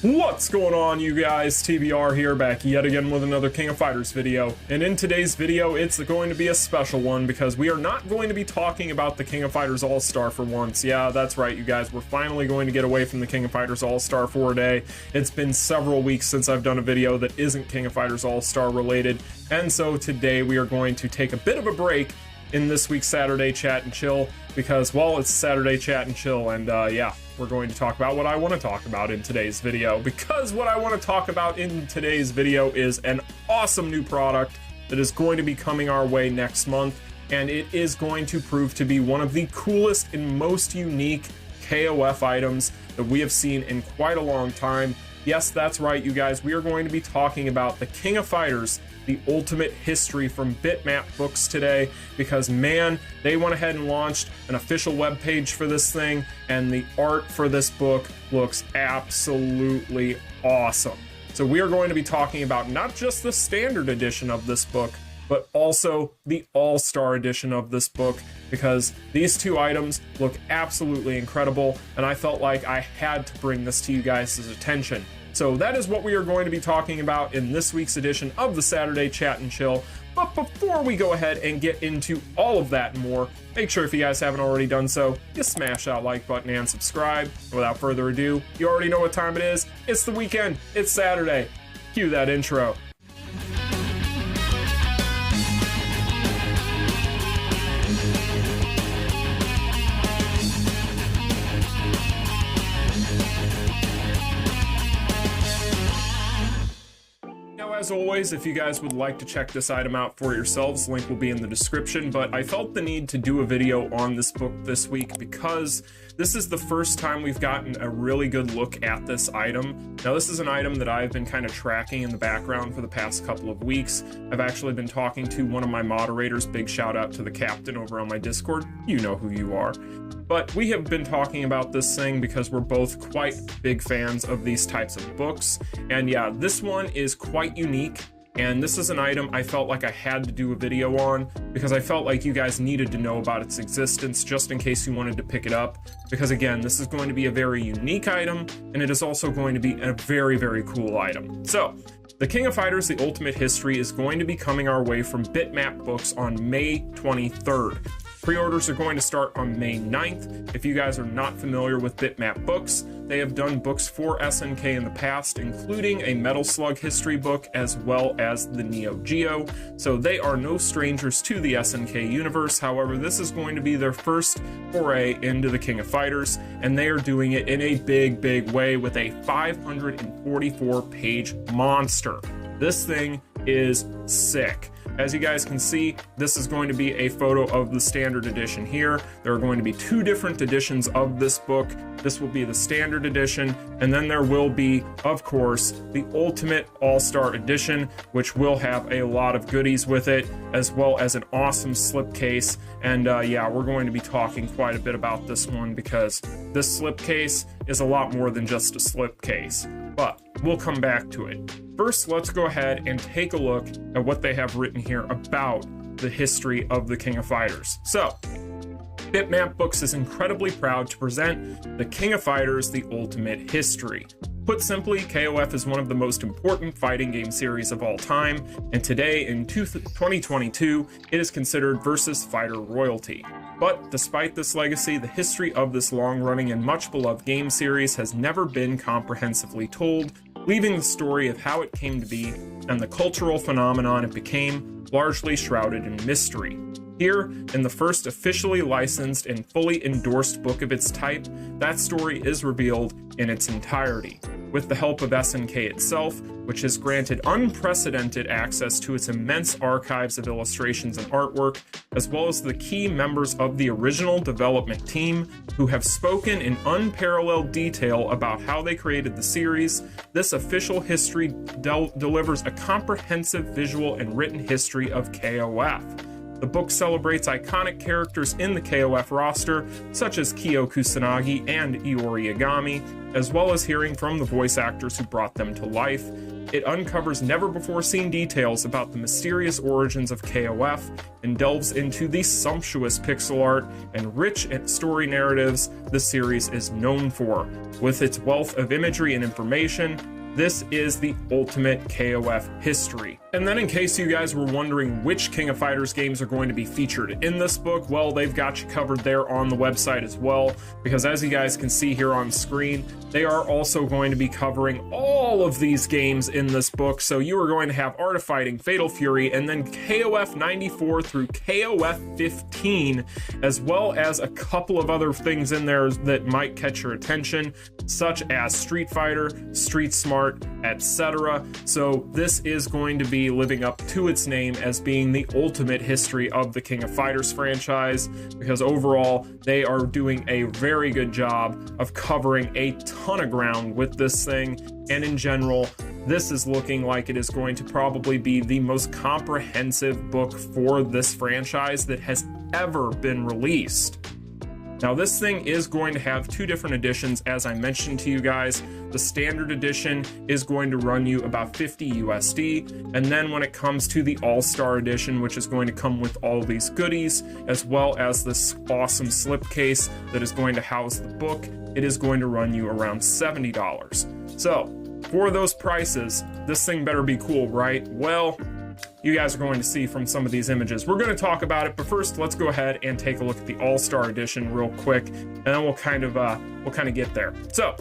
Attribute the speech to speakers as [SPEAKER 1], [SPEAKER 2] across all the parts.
[SPEAKER 1] What's going on, you guys? TBR here, back yet again with another King of Fighters video. And in today's video, it's going to be a special one because we are not going to be talking about the King of Fighters All-Star for once. Yeah, that's right, you guys. We're finally going to get away from the King of Fighters All-Star for a day. It's been several weeks since I've done a video that isn't King of Fighters All-Star related. And so today we are going to take a bit of a break in this week's Saturday Chat and Chill because, well, it's Saturday Chat and Chill, and yeah, we're going to talk about what I want to talk about in today's video, because what I want to talk about in today's video is an awesome new product that is going to be coming our way next month, and it is going to prove to be one of the coolest and most unique KOF items that we have seen in quite a long time. Yes, that's right, you guys. We are going to be talking about the King of Fighters, the Ultimate History from Bitmap Books today, because man, they went ahead and launched an official webpage for this thing, and the art for this book looks absolutely awesome. So we are going to be talking about not just the standard edition of this book, but also the All-Star edition of this book, because these two items look absolutely incredible, and I felt like I had to bring this to you guys' attention. So that is what we are going to be talking about in this week's edition of the Saturday Chat and Chill. But before we go ahead and get into all of that and more, make sure if you guys haven't already done so, you smash that like button and subscribe. And without further ado, you already know what time it is. It's the weekend. It's Saturday. Cue that intro. As always, if you guys would like to check this item out for yourselves, link will be in the description, but I felt the need to do a video on this book this week because this is the first time we've gotten a really good look at this item. Now, this is an item that I've been kind of tracking in the background for the past couple of weeks. I've actually been talking to one of my moderators, big shout out to the captain over on my Discord, you know who you are. But we have been talking about this thing because we're both quite big fans of these types of books. And yeah, this one is quite unique. And this is an item I felt like I had to do a video on because I felt like you guys needed to know about its existence just in case you wanted to pick it up. Because again, this is going to be a very unique item, and it is also going to be a very, very cool item. So, the King of Fighters, the Ultimate History is going to be coming our way from Bitmap Books on May 23rd. Pre-orders are going to start on May 9th. If you guys are not familiar with Bitmap Books, they have done books for SNK in the past, including a Metal Slug history book as well as the Neo Geo. So they are no strangers to the SNK universe. However, this is going to be their first foray into the King of Fighters, and they are doing it in a big, big way with a 544-page monster. This thing is sick. As you guys can see, this is going to be a photo of the standard edition here. There are going to be two different editions of this book. This will be the standard edition, and then there will be, of course, the Ultimate All-Star edition, which will have a lot of goodies with it, as well as an awesome slipcase. And yeah, we're going to be talking quite a bit about this one because this slipcase is a lot more than just a slipcase. But we'll come back to it. First, let's go ahead and take a look at what they have written here about the history of the King of Fighters. So, Bitmap Books is incredibly proud to present the King of Fighters, the Ultimate History. Put simply, KOF is one of the most important fighting game series of all time, and today, in 2022, it is considered versus fighter royalty. But despite this legacy, the history of this long-running and much-beloved game series has never been comprehensively told, leaving the story of how it came to be and the cultural phenomenon it became largely shrouded in mystery. Here, in the first officially licensed and fully endorsed book of its type, that story is revealed in its entirety. With the help of SNK itself, which has granted unprecedented access to its immense archives of illustrations and artwork, as well as the key members of the original development team who have spoken in unparalleled detail about how they created the series, this official history delivers a comprehensive visual and written history of KOF. The book celebrates iconic characters in the KOF roster, such as Kyo Kusanagi and Iori Agami, as well as hearing from the voice actors who brought them to life. It uncovers never-before-seen details about the mysterious origins of KOF and delves into the sumptuous pixel art and rich story narratives the series is known for. With its wealth of imagery and information, this is the ultimate KOF history. And then in case you guys were wondering which King of Fighters games are going to be featured in this book, well, they've got you covered there on the website as well, because as you guys can see here on screen, they are also going to be covering all of these games in this book. So you are going to have Art of Fighting, Fatal Fury, and then KOF 94 through KOF 15, as well as a couple of other things in there that might catch your attention, such as Street Fighter, Street Smart, etc. So this is going to be living up to its name as being the ultimate history of the King of Fighters franchise, because overall they are doing a very good job of covering a ton of ground with this thing, and in general this is looking like it is going to probably be the most comprehensive book for this franchise that has ever been released. Now this thing is going to have two different editions, as I mentioned to you guys. The standard edition is going to run you about $50 USD, and then when it comes to the All-Star edition, which is going to come with all these goodies, as well as this awesome slipcase that is going to house the book, it is going to run you around $70. So, for those prices, this thing better be cool, right? Well, you guys are going to see from some of these images. We're going to talk about it, but first let's go ahead and take a look at the All-Star edition real quick, and then we'll kind of get there. So,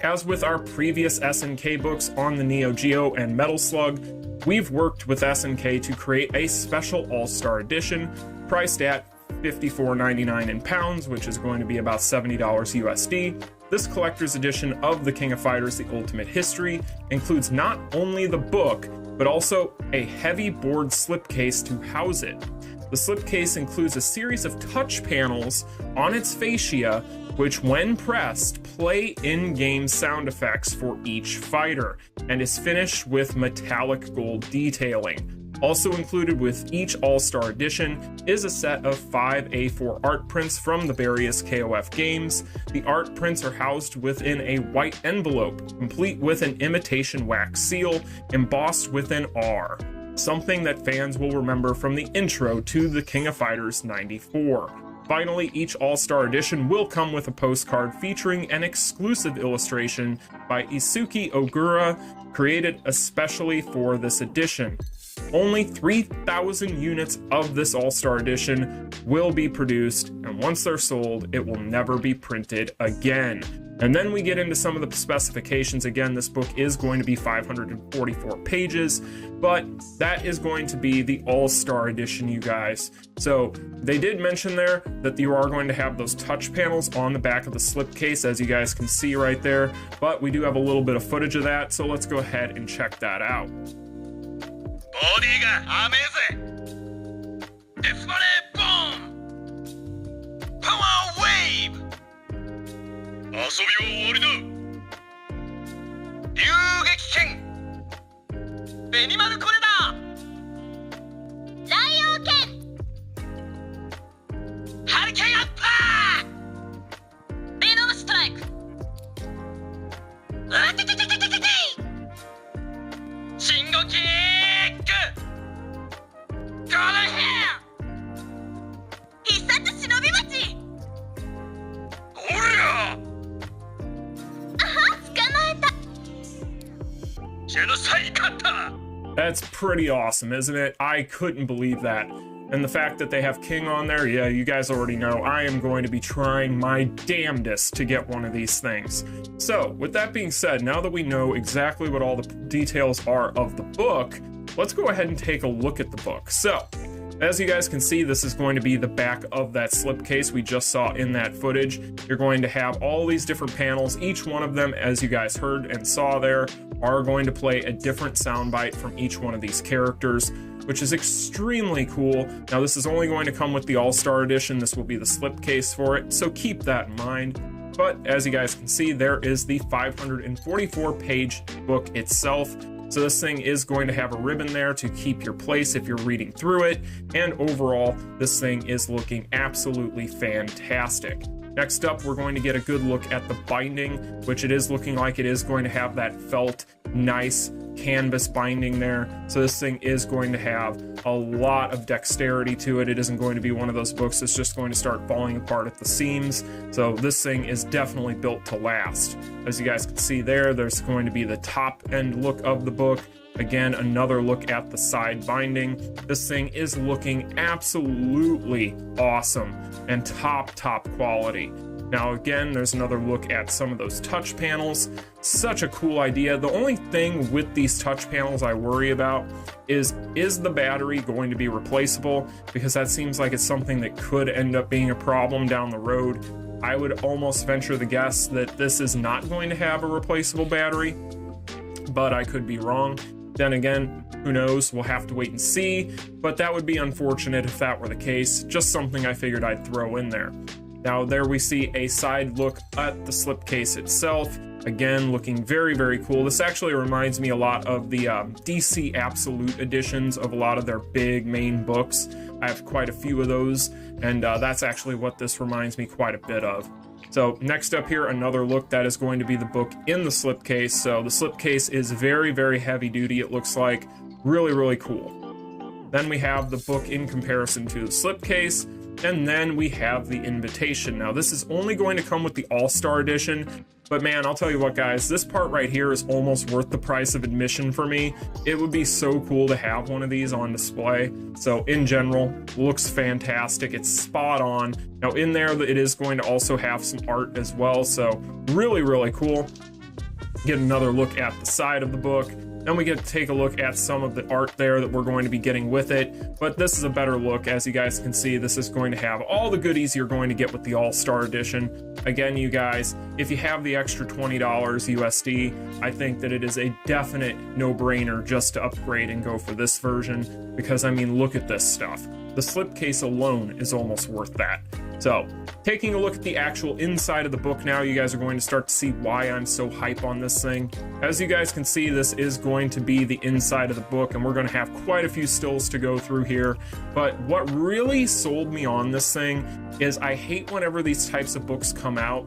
[SPEAKER 1] as with our previous SNK books on the Neo Geo and Metal Slug, we've worked with SNK to create a special All-Star edition priced at $54.99 in pounds, which is going to be about $70 USD. This collector's edition of the King of Fighters: The Ultimate History includes not only the book, but also a heavy board slipcase to house it. The slipcase includes a series of touch panels on its fascia, which when pressed play in-game sound effects for each fighter, and is finished with metallic gold detailing. Also included with each All-Star edition is a set of 5 A4 art prints from the various KOF games. The art prints are housed within a white envelope, complete with an imitation wax seal embossed with an R, something that fans will remember from the intro to the King of Fighters 94. Finally, each All-Star edition will come with a postcard featuring an exclusive illustration by Isuki Ogura, created especially for this edition. Only 3,000 units of this All-Star edition will be produced, and once they're sold, it will never be printed again. And then we get into some of the specifications. Again, this book is going to be 544 pages, but that is going to be the All-Star edition, you guys. So they did mention there that you are going to have those touch panels on the back of the slipcase, as you guys can see right there, but we do have a little bit of footage of that, so let's go ahead and check that out.
[SPEAKER 2] ボディが甘えぜデスバレーボーンパワーウェーブ遊びは終わりだ流撃剣ベニマルコレだライオン剣ハリケーンアッパーベノムストライクあててててててて信号キックゴールヘア必殺忍び町おりゃあは捕まえたジェノサイカッタ
[SPEAKER 1] That's pretty awesome, isn't it? I couldn't believe that. And the fact that they have King on there, yeah, you guys already know I am going to be trying my damnedest to get one of these things. So, with that being said, now that we know exactly what all the details are of the book, let's go ahead and take a look at the book. So, as you guys can see, this is going to be the back of that slipcase we just saw in that footage. You're going to have all these different panels. Each one of them, as you guys heard and saw there, are going to play a different soundbite from each one of these characters, which is extremely cool. Now, this is only going to come with the All-Star edition. This will be the slipcase for it, so keep that in mind. But as you guys can see, there is the 544-page book itself. So this thing is going to have a ribbon there to keep your place if you're reading through it, and overall, this thing is looking absolutely fantastic. Next up, we're going to get a good look at the binding, which it is looking like it is going to have that felt, nice canvas binding there. So this thing is going to have a lot of dexterity to it. It isn't going to be one of those books that's just going to start falling apart at the seams. So this thing is definitely built to last. As you guys can see there, there's going to be the top end look of the book. Again, another look at the side binding. This thing is looking absolutely awesome and top quality. Now again, there's another look at some of those touch panels. Such a cool idea. The only thing with these touch panels I worry about is the battery going to be replaceable? Because that seems like it's something that could end up being a problem down the road. I would almost venture the guess that this is not going to have a replaceable battery, but I could be wrong. Then again, who knows? We'll have to wait and see, but that would be unfortunate if that were the case. Just something I figured I'd throw in there. Now there we see a side look at the slipcase itself. Again, looking very cool. This actually reminds me a lot of the DC Absolute editions of a lot of their big main books. I have quite a few of those, and that's actually what this reminds me quite a bit of. So next up here, another look that is going to be the book in the slipcase. So the slipcase is very heavy duty, it looks like. Really cool. Then we have the book in comparison to the slipcase, and then we have the invitation. Now this is only going to come with the All-Star edition, but man, I'll tell you what guys, this part right here is almost worth the price of admission for me. It would be so cool to have one of these on display. So in general, looks fantastic, it's spot on. Now in there, it is going to also have some art as well, so really cool. Get another look at the side of the book. Then we get to take a look at some of the art there that we're going to be getting with it, but this is a better look. As you guys can see, this is going to have all the goodies you're going to get with the All-Star edition. Again, you guys, if you have the extra $20 USD, I think that it is a definite no-brainer just to upgrade and go for this version, because I mean, look at this stuff. The slipcase alone is almost worth that. So, taking a look at the actual inside of the book now, you guys are going to start to see why I'm so hype on this thing. As you guys can see, this is going to be the inside of the book, and we're going to have quite a few stills to go through here. But what really sold me on this thing is I hate whenever these types of books come out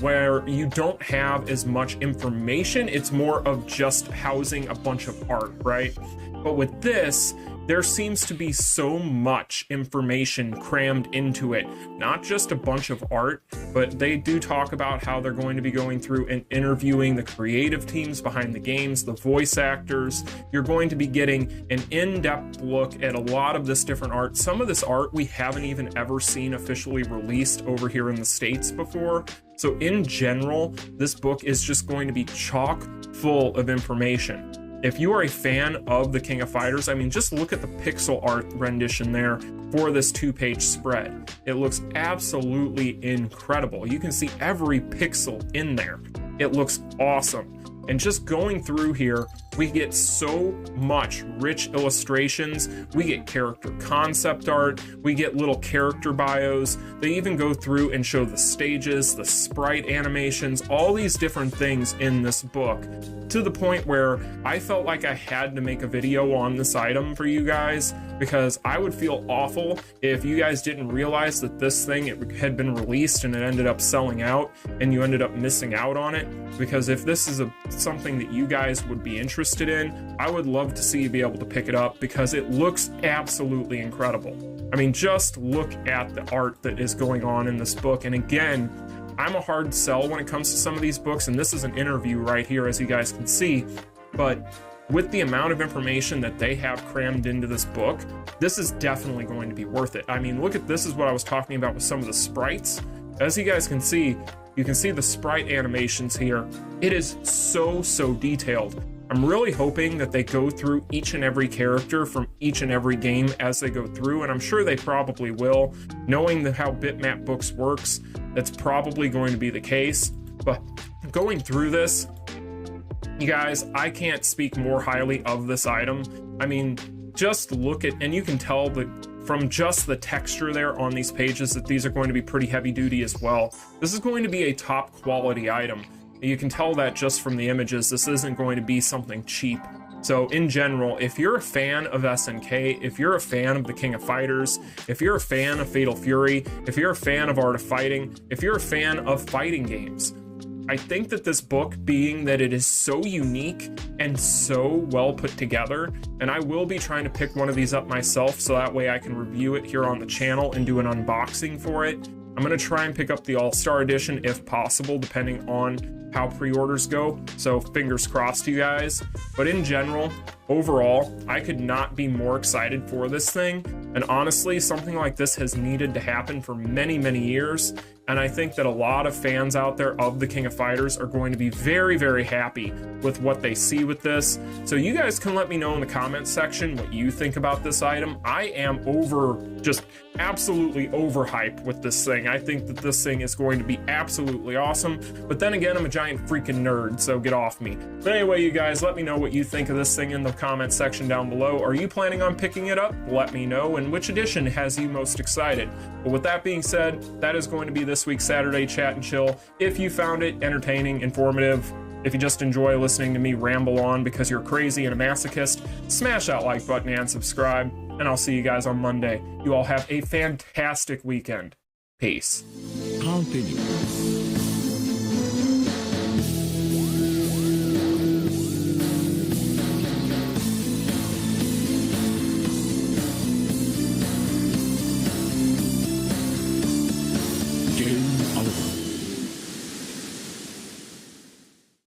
[SPEAKER 1] where you don't have as much information. It's more of just housing a bunch of art, right? But with this, there seems to be so much information crammed into it. Not just a bunch of art, but they do talk about how they're going to be going through and interviewing the creative teams behind the games, the voice actors. You're going to be getting an in-depth look at a lot of this different art. Some of this art we haven't even ever seen officially released over here in the States before. So in general, this book is just going to be chock full of information. If you are a fan of the King of Fighters, I mean, just look at the pixel art rendition there for this 2-page spread. It looks absolutely incredible. You can see every pixel in there. It looks awesome. And just going through here, we get so much rich illustrations. We get character concept art. We get little character bios. They even go through and show the stages, the sprite animations, all these different things in this book, to the point where I felt like I had to make a video on this item for you guys, because I would feel awful if you guys didn't realize that this thing had been released and it ended up selling out and you ended up missing out on it. Because if this is something that you guys would be interested in, I would love to see you be able to pick it up, because it looks absolutely incredible. I mean, just look at the art that is going on in this book. And again, I'm a hard sell when it comes to some of these books, and this is an interview right here, as you guys can see, but with the amount of information that they have crammed into this book, this is definitely going to be worth it. I mean, look at this, is what I was talking about with some of the sprites. As you guys can see, you can see the sprite animations here. It is so detailed. I'm really hoping that they go through each and every character from each and every game as they go through, and I'm sure they probably will. Knowing how Bitmap Books works, that's probably going to be the case. But going through this, you guys, I can't speak more highly of this item. I mean, just look at, and you can tell that from just the texture there on these pages that these are going to be pretty heavy duty as well. This is going to be a top quality item. You can tell that just from the images. This isn't going to be something cheap So in general, if you're a fan of SNK, if you're a fan of the King of Fighters, if you're a fan of Fatal Fury, if you're a fan of Art of Fighting, if you're a fan of fighting games, I think that this book, being that it is so unique and so well put together, and I will be trying to pick one of these up myself so that way I can review it here on the channel and do an unboxing for it. I'm going to try and pick up the All-Star Edition if possible, depending on how pre-orders go, so fingers crossed, you guys. But in general, overall, I could not be more excited for this thing, and honestly, something like this has needed to happen for many, many years, and I think that a lot of fans out there of the King of Fighters are going to be very, very happy with what they see with this. So you guys can let me know in the comments section what you think about this item. I am just absolutely overhyped with this thing. I think that this thing is going to be absolutely awesome, but then again, I'm a giant freaking nerd, so get off me. But anyway, you guys, let me know what you think of this thing in the comments section down below. Are you planning on picking it up? Let me know, and which edition has you most excited? But with that being said, that is going to be this week's Saturday Chat and Chill. If you found it entertaining, informative, if you just enjoy listening to me ramble on because you're crazy and a masochist, smash that like button and subscribe, and I'll see you guys on Monday. You all have a fantastic weekend. Peace.
[SPEAKER 3] Continue. Game over.